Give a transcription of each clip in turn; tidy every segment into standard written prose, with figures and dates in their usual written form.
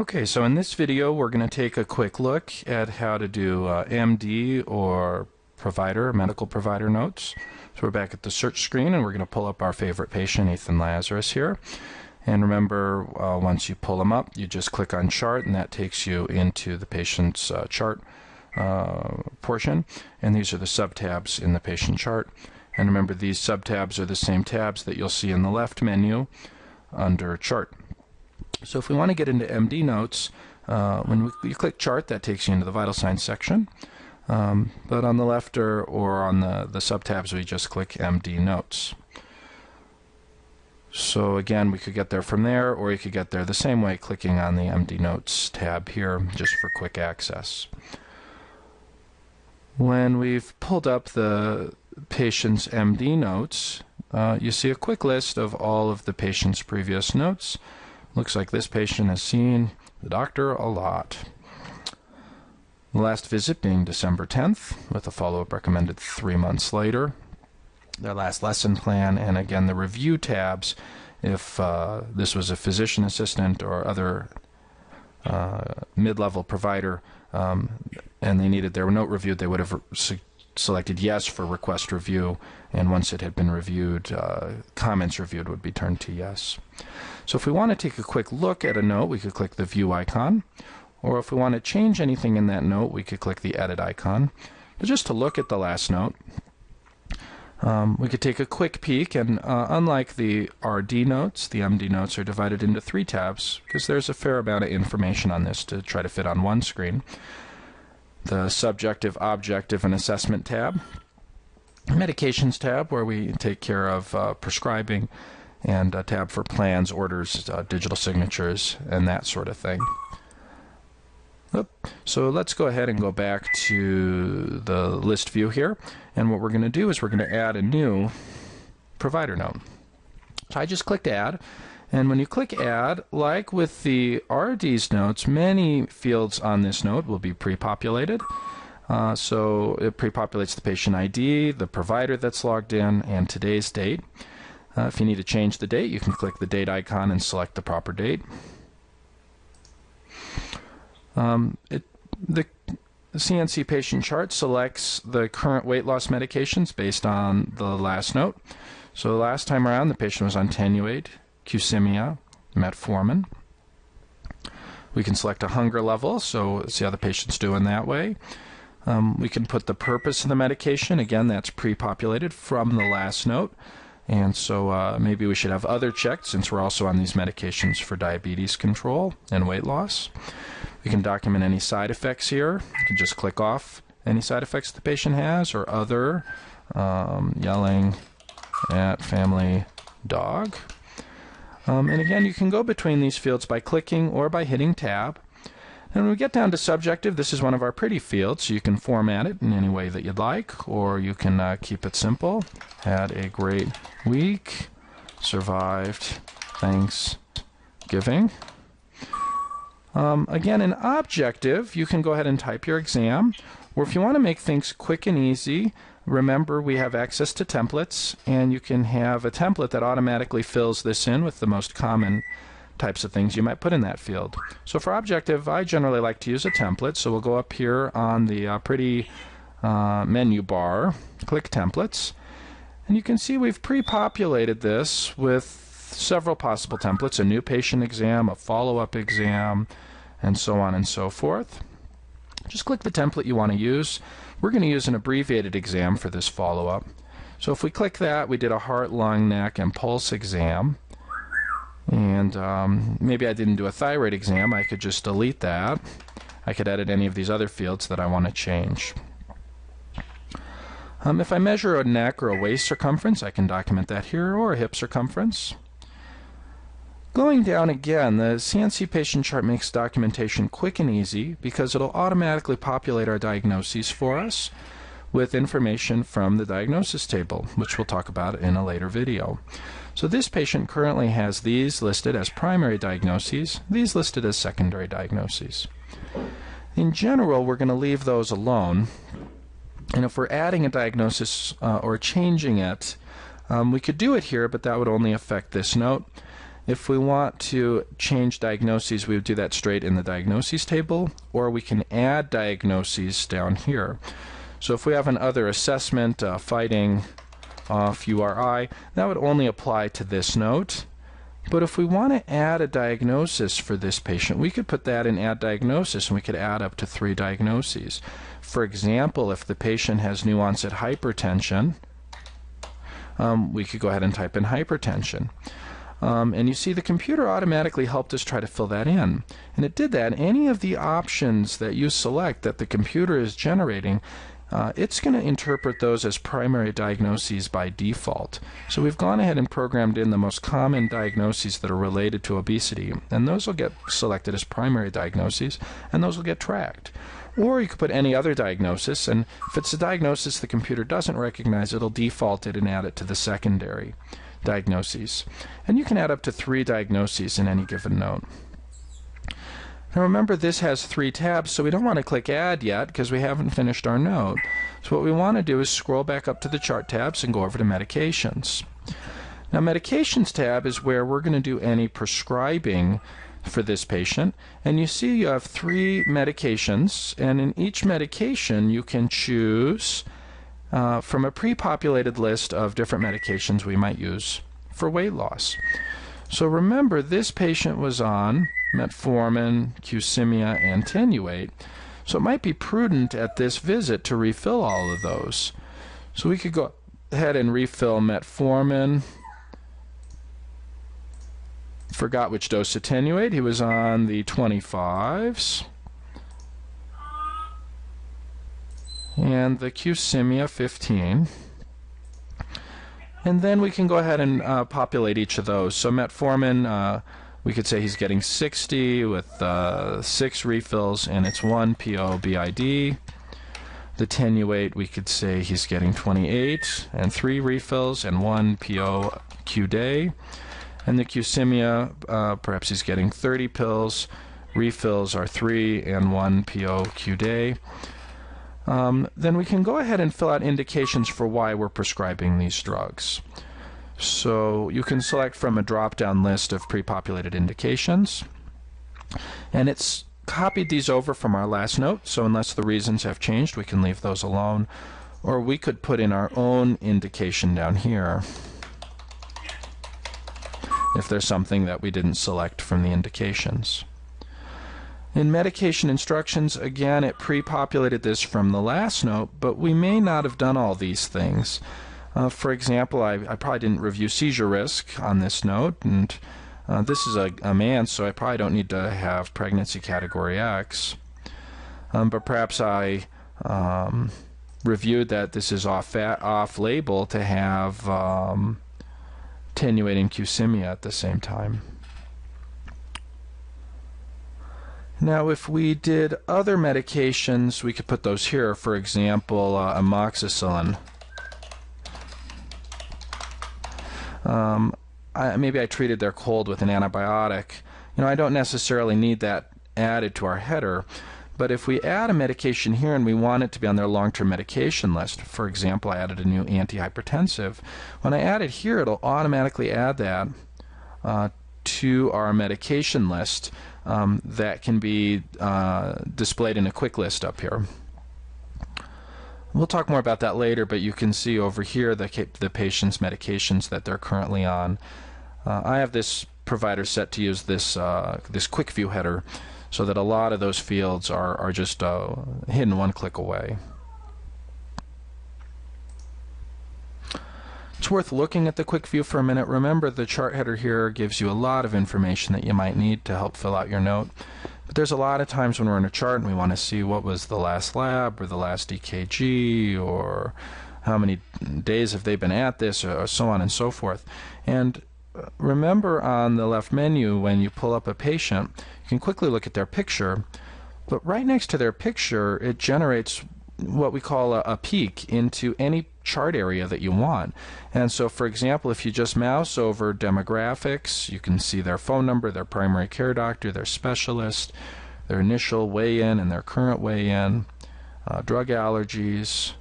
Okay, so in this video we're going to take a quick look at how to do MD or medical provider notes. So we're back at the search screen and we're going to pull up our favorite patient, Ethan Lazarus here. And remember, once you pull him up, you just click on chart and that takes you into the patient's chart portion. And these are the subtabs in the patient chart. And remember, these subtabs are the same tabs that you'll see in the left menu under chart. So if we want to get into MD notes, when you click chart, that takes you into the vital signs section. But on the left or on the subtabs, we just click MD notes. So again, we could get there from there, or you could get there the same way, clicking on the MD notes tab here, just for quick access. When we've pulled up the patient's MD notes, you see a quick list of all of the patient's previous notes. Looks like this patient has seen the doctor a lot. The last visit being December 10th, with a follow-up recommended 3 months later. Their last lesson plan, and again the review tabs, if this was a physician assistant or other mid-level provider and they needed their note reviewed, they would have selected yes for request review, and once it had been reviewed, comments reviewed would be turned to yes. So if we want to take a quick look at a note, we could click the view icon, or if we want to change anything in that note, we could click the edit icon. But just to look at the last note, we could take a quick peek, and unlike the RD notes, the MD notes are divided into 3 tabs because there's a fair amount of information on this to try to fit on one screen. The subjective, objective, and assessment tab, medications tab where we take care of prescribing, and a tab for plans, orders, digital signatures, and that sort of thing. So let's go ahead and go back to the list view here, and what we're going to do is we're going to add a new provider note. So I just clicked add, and when you click add, like with the RD's notes, many fields on this note will be pre-populated. So it pre-populates the patient ID, the provider that's logged in, and today's date. If you need to change the date, you can click the date icon and select the proper date. The CNC Patient Chart selects the current weight loss medications based on the last note. So last time around, the patient was on Tenuate, Qsymia, metformin. We can select a hunger level, so see how the patient's doing that way. We can put the purpose of the medication. Again, that's pre-populated from the last note. And so maybe we should have other checked since we're also on these medications for diabetes control and weight loss. We can document any side effects here. You can just click off any side effects the patient has, or other, yelling at family dog. And again, you can go between these fields by clicking or by hitting tab. And when we get down to subjective, this is one of our pretty fields, so you can format it in any way that you'd like, or you can keep it simple. Had a great week, survived Thanksgiving. Again, in objective, you can go ahead and type your exam, or if you want to make things quick and easy, remember we have access to templates, and you can have a template that automatically fills this in with the most common types of things you might put in that field. So for objective, I generally like to use a template, so we'll go up here on the pretty menu bar, click templates, and you can see we've pre-populated this with several possible templates, a new patient exam, a follow-up exam, and so on and so forth. Just click the template you want to use. We're going to use an abbreviated exam for this follow-up. So if we click that, we did a heart, lung, neck, and pulse exam. And maybe I didn't do a thyroid exam. I could just delete that. I could edit any of these other fields that I want to change. If I measure a neck or a waist circumference, I can document that here, or a hip circumference. Going down again, the CNC Patient Chart makes documentation quick and easy because it'll automatically populate our diagnoses for us with information from the diagnosis table, which we'll talk about in a later video. So this patient currently has these listed as primary diagnoses, these listed as secondary diagnoses. In general, we're going to leave those alone, and if we're adding a diagnosis or changing it, we could do it here, but that would only affect this note. If we want to change diagnoses, we would do that straight in the diagnoses table, or we can add diagnoses down here. So if we have an other assessment, fighting off URI, that would only apply to this note. But if we want to add a diagnosis for this patient, we could put that in add diagnosis, and we could add up to 3 diagnoses. For example, if the patient has new onset hypertension, we could go ahead and type in hypertension. And you see the computer automatically helped us try to fill that in. And it did that. Any of the options that you select that the computer is generating, it's going to interpret those as primary diagnoses by default. So we've gone ahead and programmed in the most common diagnoses that are related to obesity, and those will get selected as primary diagnoses, and those will get tracked. Or you could put any other diagnosis, and if it's a diagnosis the computer doesn't recognize, it'll default it and add it to the secondary diagnoses. And you can add up to 3 diagnoses in any given note. Now remember, this has 3 tabs, so we don't want to click Add yet because we haven't finished our note. So what we want to do is scroll back up to the Chart tabs and go over to Medications. Now Medications tab is where we're going to do any prescribing for this patient. And you see you have 3 medications, and in each medication you can choose from a pre-populated list of different medications we might use for weight loss. So remember, this patient was on metformin, Qsymia, and Tenuate, so it might be prudent at this visit to refill all of those. So we could go ahead and refill metformin. Forgot which dose of Tenuate. He was on the 25s. And the Qsymia 15. And then we can go ahead and populate each of those. So metformin, we could say he's getting 60 with 6 refills, and it's 1 PO BID. The Tenuate, we could say he's getting 28 and 3 refills and 1 PO Q day. And the Qsymia, perhaps he's getting 30 pills. Refills are 3 and 1 PO Q day. Then we can go ahead and fill out indications for why we're prescribing these drugs. So you can select from a drop-down list of pre-populated indications. And it's copied these over from our last note, so unless the reasons have changed, we can leave those alone. Or we could put in our own indication down here if there's something that we didn't select from the indications. In medication instructions, again, it pre-populated this from the last note, but we may not have done all these things. For example, I probably didn't review seizure risk on this note, and this is a man, so I probably don't need to have pregnancy category X. But perhaps I reviewed that this is off-label to have attenuating Qsymia at the same time. Now, if we did other medications, we could put those here. For example, amoxicillin. Maybe I treated their cold with an antibiotic. You know, I don't necessarily need that added to our header, but if we add a medication here and we want it to be on their long-term medication list, for example, I added a new antihypertensive, when I add it here, it'll automatically add that to our medication list that can be displayed in a quick list up here. We'll talk more about that later, but you can see over here the patient's medications that they're currently on. I have this provider set to use this this quick view header so that a lot of those fields are just hidden one click away. It's worth looking at the quick view for a minute. Remember, the chart header here gives you a lot of information that you might need to help fill out your note. But there's a lot of times when we're in a chart and we want to see what was the last lab or the last EKG or how many days have they been at this or so on and so forth. And remember, on the left menu, when you pull up a patient, you can quickly look at their picture, but right next to their picture it generates what we call a peek into any chart area that you want. And so, for example, if you just mouse over demographics, you can see their phone number, their primary care doctor, their specialist, their initial weigh-in and their current weigh-in, drug allergies,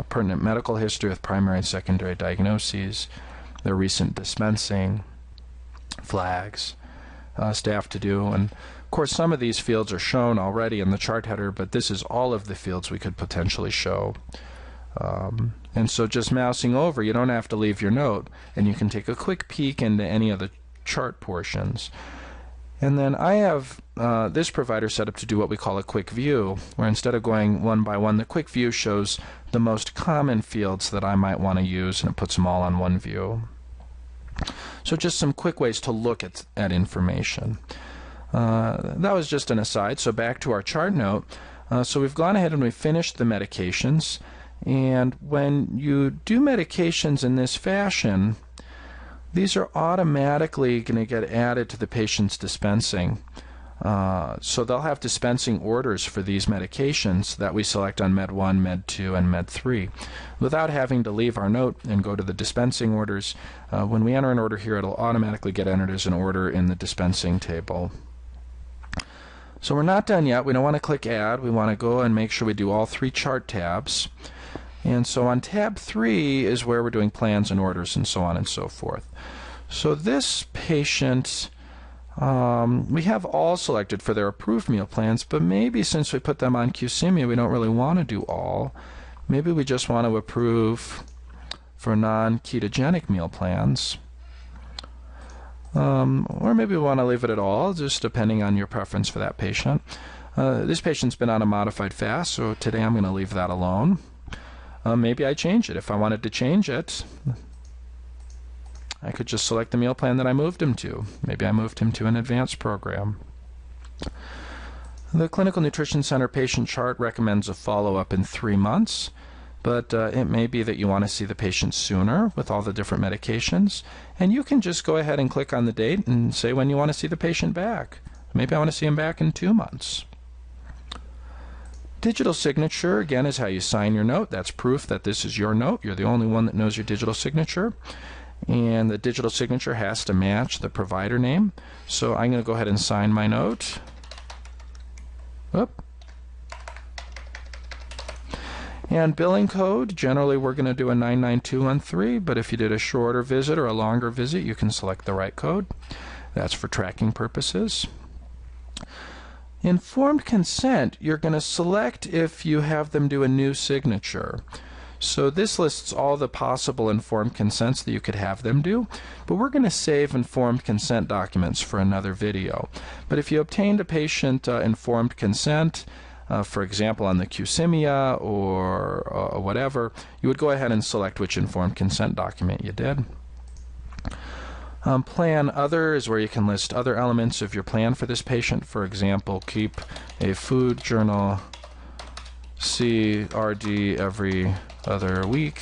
pertinent medical history with primary and secondary diagnoses, their recent dispensing, flags, staff to do, and of course some of these fields are shown already in the chart header, but this is all of the fields we could potentially show. And so just mousing over, you don't have to leave your note, and you can take a quick peek into any of the chart portions. And then I have this provider set up to do what we call a quick view, where instead of going one by one, the quick view shows the most common fields that I might want to use, and it puts them all on one view. So just some quick ways to look at information. That was just an aside, so back to our chart note. So we've gone ahead and we've finished the medications, and when you do medications in this fashion, these are automatically going to get added to the patient's dispensing. So they'll have dispensing orders for these medications that we select on Med 1, Med 2, and Med 3. Without having to leave our note and go to the dispensing orders, when we enter an order here, it'll automatically get entered as an order in the dispensing table. So we're not done yet. We don't want to click Add. We want to go and make sure we do all 3 chart tabs. And so on tab 3 is where we're doing plans and orders and so on and so forth. So this patient, we have all selected for their approved meal plans, but maybe since we put them on QSIMIA, we don't really want to do all. Maybe we just want to approve for non-ketogenic meal plans. Or maybe we want to leave it at all, just depending on your preference for that patient. This patient's been on a modified fast, so today I'm going to leave that alone. Maybe I change it. If I wanted to change it, I could just select the meal plan that I moved him to. Maybe I moved him to an advanced program. The Clinical Nutrition Center patient chart recommends a follow-up in 3 months, but it may be that you want to see the patient sooner with all the different medications, and you can just go ahead and click on the date and say when you want to see the patient back. Maybe I want to see him back in 2 months. Digital signature, again, is how you sign your note. That's proof that this is your note. You're the only one that knows your digital signature. And the digital signature has to match the provider name. So I'm going to go ahead and sign my note. Oop. And billing code, generally we're going to do a 99213, but if you did a shorter visit or a longer visit, you can select the right code. That's for tracking purposes. Informed consent, you're going to select if you have them do a new signature. So this lists all the possible informed consents that you could have them do, but we're going to save informed consent documents for another video. But if you obtained a patient informed consent, for example on the QSIMIA or whatever, you would go ahead and select which informed consent document you did. Plan Other is where you can list other elements of your plan for this patient. For example, keep a food journal, see RD every other week.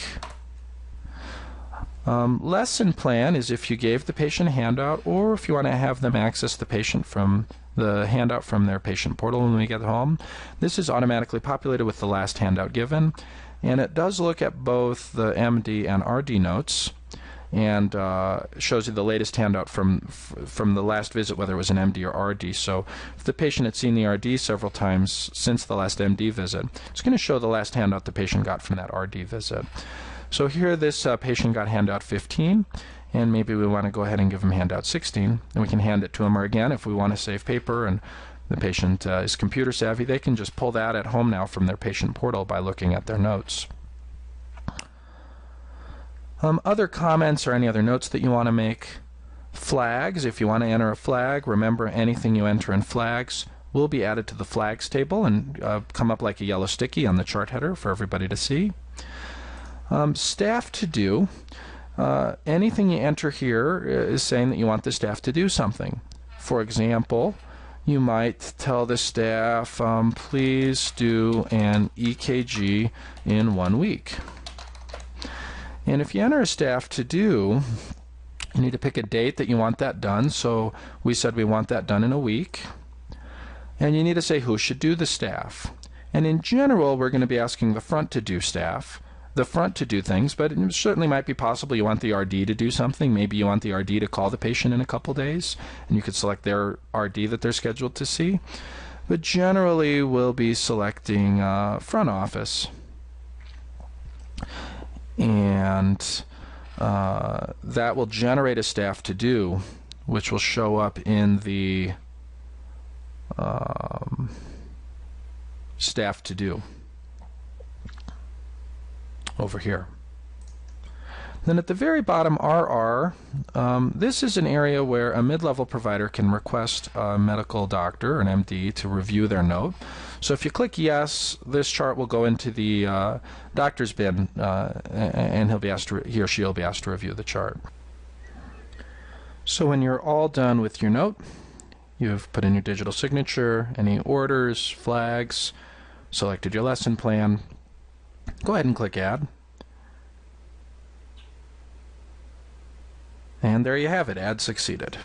Lesson plan is if you gave the patient a handout or if you want to have them access the patient from the handout from their patient portal when we get home. This is automatically populated with the last handout given, and it does look at both the MD and RD notes, and shows you the latest handout from the last visit, whether it was an MD or RD. So if the patient had seen the RD several times since the last MD visit, it's going to show the last handout the patient got from that RD visit. So here this patient got handout 15, and maybe we want to go ahead and give him handout 16, and we can hand it to him, or again, if we want to save paper and the patient is computer savvy, they can just pull that at home now from their patient portal by looking at their notes. Other comments or any other notes that you want to make. Flags, if you want to enter a flag, remember anything you enter in flags will be added to the flags table and come up like a yellow sticky on the chart header for everybody to see. Staff to do. Anything you enter here is saying that you want the staff to do something. For example, you might tell the staff, please do an EKG in 1 week. And if you enter a staff to do, you need to pick a date that you want that done. So we said we want that done in a week. And you need to say who should do the staff. And in general, we're going to be asking the front to do staff, the front to do things, but it certainly might be possible you want the RD to do something. Maybe you want the RD to call the patient in a couple days, and you could select their RD that they're scheduled to see. But generally, we'll be selecting front office. And that will generate a staff to do which will show up in the staff to do over here. Then at the very bottom, RR, this is an area where a mid-level provider can request a medical doctor, an MD, to review their note. So if you click yes, this chart will go into the doctor's bin, and he or she will be asked to review the chart. So when you're all done with your note, you've put in your digital signature, any orders, flags, selected your lesson plan, go ahead and click Add. And there you have it, add succeeded.